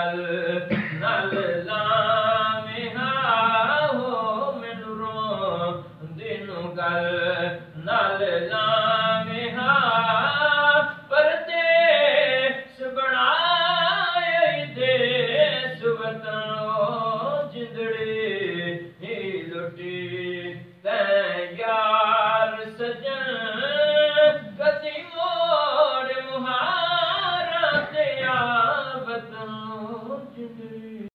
गल नल लामी हो मैनू रोंदी नू गल नल लामी परदेस बनाए देस वतन